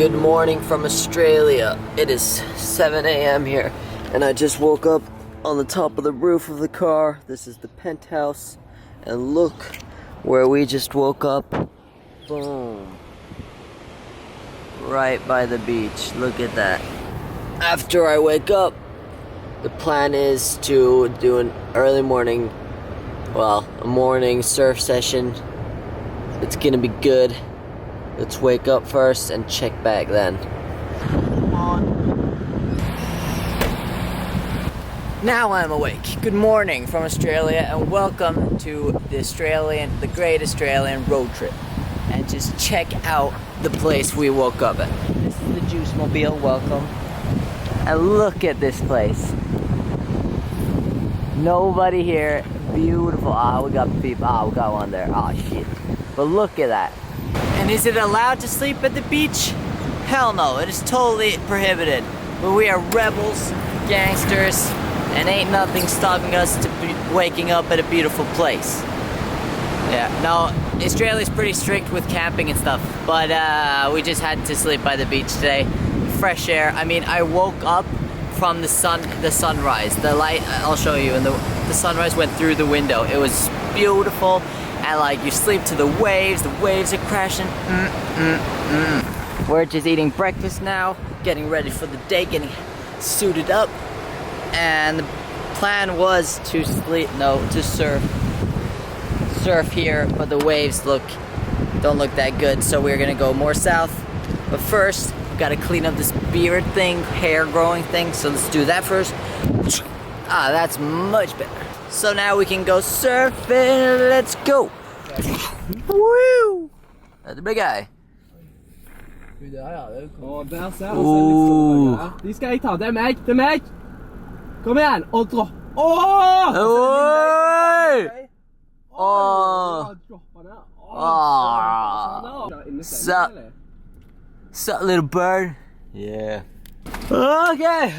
Good morning from Australia. It is 7 a.m. here, and I just woke up on the top of the roof of the car. This is the penthouse, and look where we just woke up. Boom. Right by the beach. Look at that. After I wake up, the plan is to do an early morning, a morning surf session. It's gonna be good. Let's wake up first and check back then. Come on. Now I'm awake. Good morning from Australia and welcome to the great Australian road trip. And just check out the place we woke up at. This is the Juice Mobile, welcome. And look at this place. Nobody here, beautiful. We got people, we got one there, shit. But look at that. And is it allowed to sleep at the beach? Hell no, it is totally prohibited. But we are rebels, gangsters, and ain't nothing stopping us to be waking up at a beautiful place. Yeah, no, Australia's pretty strict with camping and stuff, but we just had to sleep by the beach today. Fresh air. I mean, I woke up from the sunrise. The light, I'll show you, and the sunrise went through the window. It was beautiful. And like, you sleep to the waves are crashing. We're just eating breakfast now, getting ready for the day, getting suited up. And the plan was to surf here, but the waves don't look that good, so we're gonna go more south. But first, we've gotta clean up this beard thing, hair growing thing, so let's do that first. That's much better. So now we can go surfing. Let's go. Woo! That's the big guy. Der ser De skal jeg ta. Det er meg. Kom igjen. Og dropp. Sup, little bird? Yeah. Okay.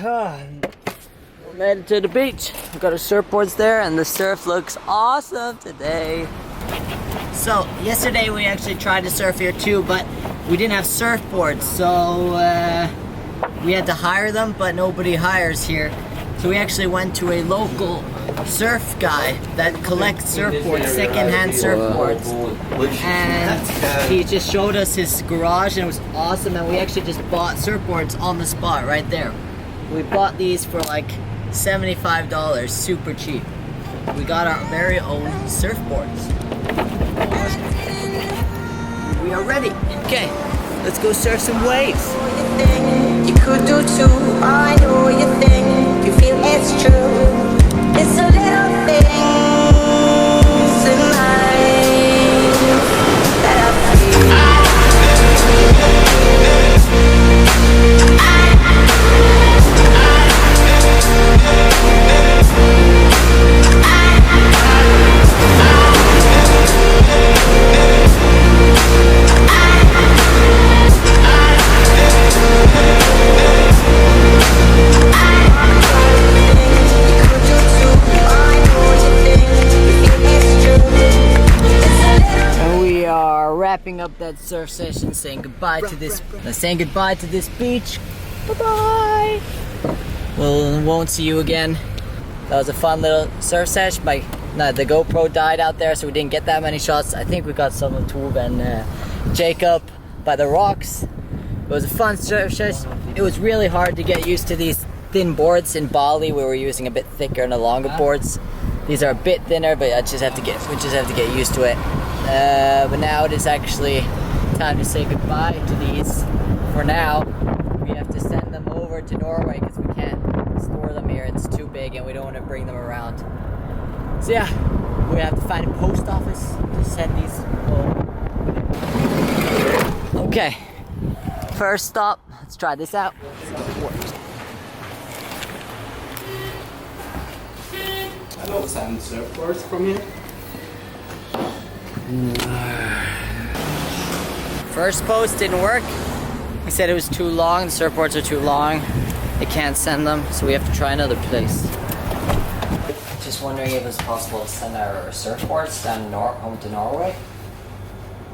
Made it to the beach. We've got our surfboards there, and the surf looks awesome today. So, yesterday we actually tried to surf here too, but we didn't have surfboards, so we had to hire them, but nobody hires here. So we actually went to a local surf guy that collects surfboards, second-hand surfboards. And he just showed us his garage, and it was awesome, and we actually just bought surfboards on the spot right there. We bought these for like $75, super cheap. We got our very own surfboards. We are ready. Okay, let's go surf some waves. You could do too. I know you think you feel it's true. It's a little things in life that I feel. Wrapping up that surf session, saying goodbye to this beach. Bye-bye. Well, won't see you again. That was a fun little surf session. The GoPro died out there, so we didn't get that many shots. I think we got some of Tove and Jacob by the rocks. It was a fun surf session. It was really hard to get used to these thin boards. In Bali, we were using a bit thicker and longer boards. These are a bit thinner, but we just have to get used to it. But now it is actually time to say goodbye to these. For now, we have to send them over to Norway because we can't store them here. It's too big and we don't want to bring them around. So yeah, we have to find a post office to send these home. Okay, first stop. Let's try this out. I don't send surfboards from here. First post didn't work. He said it was too long. The surfboards are too long. They can't send them, so we have to try another place. Just wondering if it's possible to send our surfboards down home to Norway.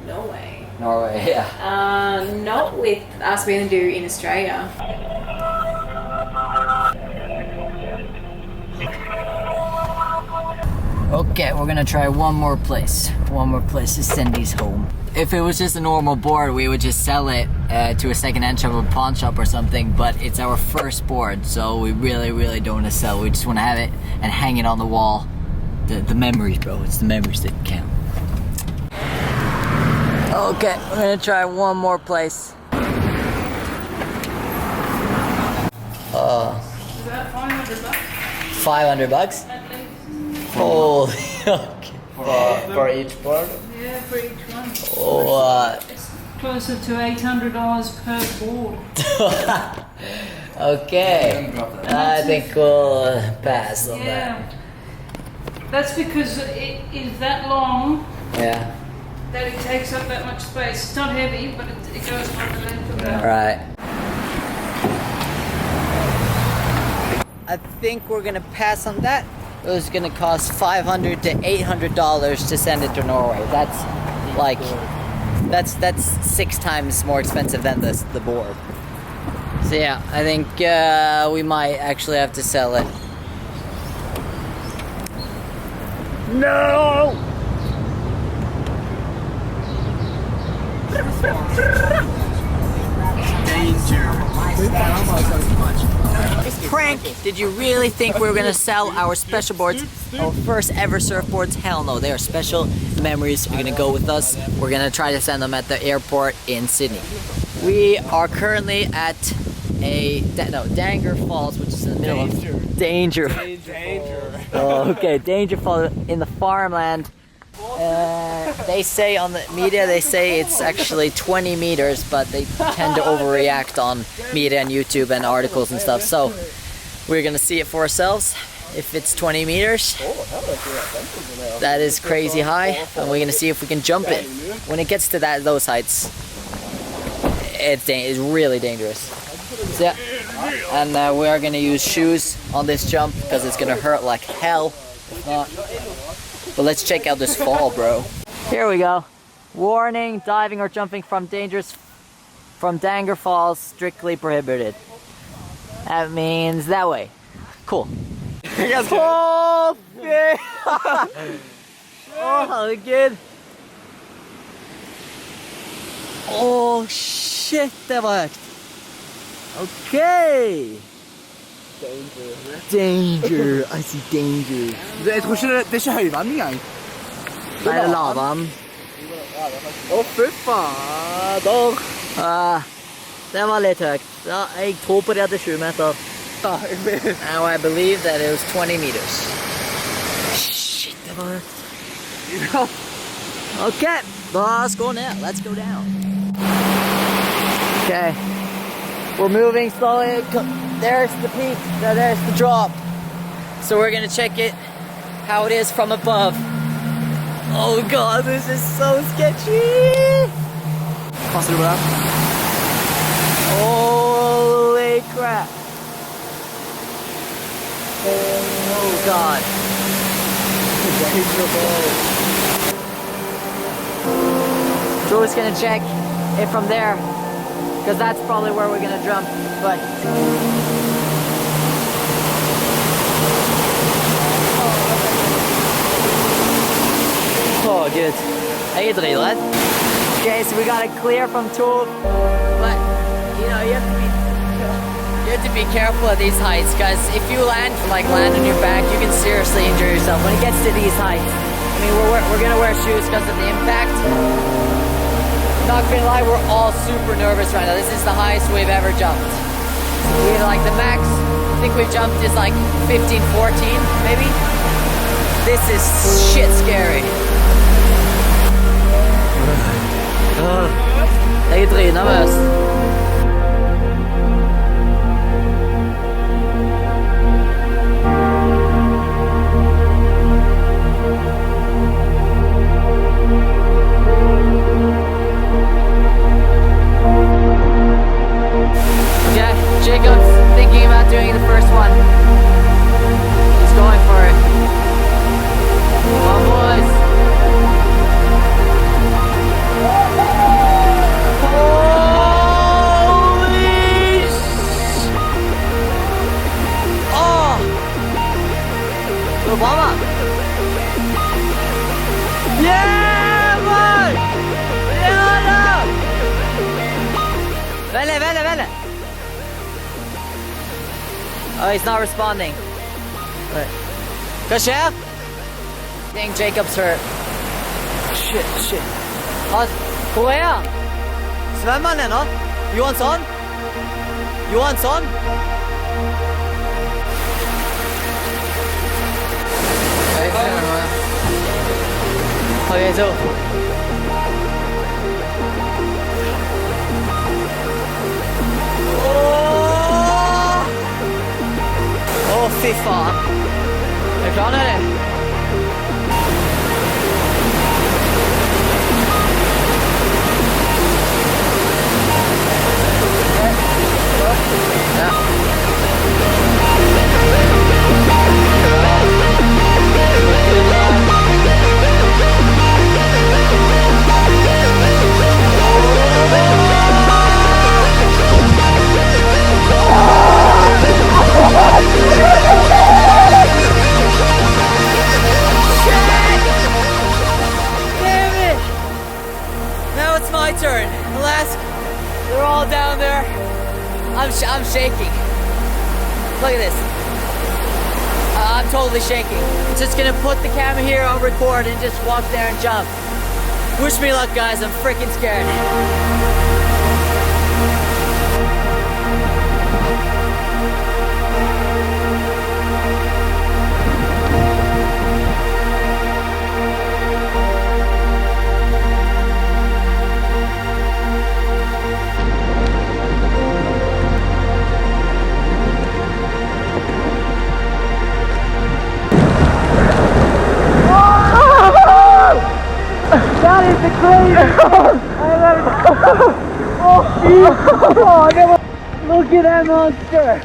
No way. Norway, yeah. Not with us we only do in Australia. Okay, we're gonna try one more place. One more place to send these home. If it was just a normal board, we would just sell it to a second-hand shop or pawn shop or something, but it's our first board, so we really don't want to sell. We just want to have it and hang it on the wall. The memories, bro. It's the memories that count. Okay, we're gonna try one more place. Is that $500? 500 bucks? At least. Holy, okay. For each board? Yeah, for each one. What? It's closer to $800 per board. Okay, I think we'll pass on that. Yeah. That's because it is that long Yeah, that it takes up that much space. It's not heavy, but it goes on the length of that. right. I think we're gonna pass on that. It was gonna cost $500 to $800 to send it to Norway. That's like, that's 6 times more expensive than the board. So yeah, I think we might actually have to sell it. No! Prank! Did you really think we were gonna sell our special boards, our first ever surfboards? Hell no, they are special memories. They're gonna go with us. We're gonna try to send them at the airport in Sydney. We are currently at Danger Falls, which is in the middle of Danger. Oh, okay, Danger Falls in the farmland. They say on the media, they say it's actually 20 meters, but they tend to overreact on media and YouTube and articles and stuff. So we're gonna see it for ourselves. If it's 20 meters, that is crazy high, and we're gonna see if we can jump it. When it gets to those heights, it's really dangerous. So yeah, and we are gonna use shoes on this jump because it's gonna hurt like hell if not. But let's check out this fall, bro. Here we go. Warning: diving or jumping from Danger Falls strictly prohibited. That means that way. Cool. Oh, yeah. Oh, herregud. Oh, shit, det var högt. Okay. Danger. I see danger. Jeg tror ikke det er ikke høyvann engang. Nei, det er lavvann. Å, fy fader. Det var litt høyt. Ja, jeg tror på det at det er 20 meter. Ja, jeg vet. Now I believe that it was 20 meters. Shit, det var høyt. Ja. Okay, let's go now. Let's go down. Okay, we're moving slowly. There's the peak. There's the drop. So we're gonna check it, how it is from above. Oh god, this is so sketchy. Passer du på den? Holy crap. Oh god. So we're just gonna check it from there, because that's probably where we're gonna jump. But oh, good. Jeg er dritredd. Okay, so we got it clear from two, but you know you have to be careful at these heights, because if you land on your back, you can seriously injure yourself when it gets to these heights. I mean, we're gonna wear shoes because of the impact. Not gonna lie, we're all super nervous right now. This is the highest we've ever jumped. We like the max I think we jumped is like 15, 14 maybe. This is shit scary. Jeg er dritnervøs. Jacob's thinking about doing the first one. He's going for it. Come on, boys. Oh, he's not responding. Right. Hva skjer? I think Jacob's hurt. Shit. Hvor er han? Svømmer han ennå? Gjorde han sånn? Gjorde han sånn? Okay, so. Åh, fy faen. Er du klar, eller? Ja. My turn. Alas, they're all down there. I'm shaking. Look at this. I'm totally shaking. Just gonna put the camera here on record and just walk there and jump. Wish me luck, guys. I'm freaking scared. That is the craziest Look at that monster!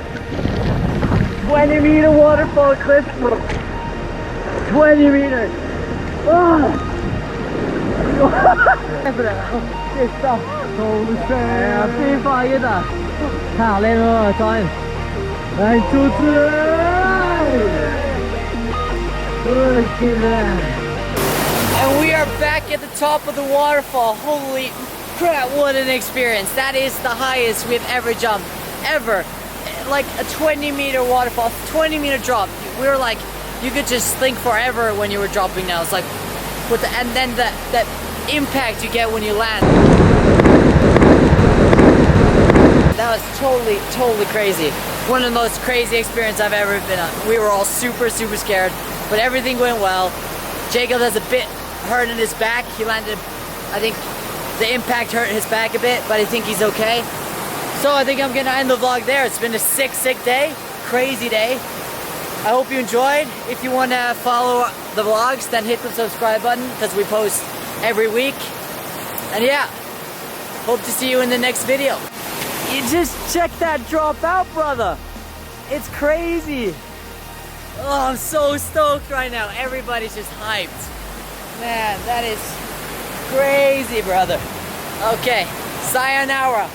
20-meter waterfall cliff. 20 meters. Fy faen, gutta. Herlig nå, ta en. 1, 2, 3. Look at that. And we are back at the top of the waterfall. Holy crap, what an experience. That is the highest we've ever jumped, ever. Like a 20-meter waterfall, 20-meter drop. We were like, you could just think forever when you were dropping now. It's like, and then that impact you get when you land. That was totally crazy. One of the most crazy experiences I've ever been on. We were all super scared, but everything went well. Jacob has a bit hurt in his back. He landed, I think the impact hurt his back a bit, but I think he's okay. So I think I'm gonna end the vlog there. It's been a sick day, crazy day. I hope you enjoyed. If you wanna follow the vlogs, then hit the subscribe button because we post every week. And yeah, hope to see you in the next video. You just check that drop out, brother. It's crazy. Oh, I'm so stoked right now. Everybody's just hyped. Man, that is crazy, brother. Okay, sayonara.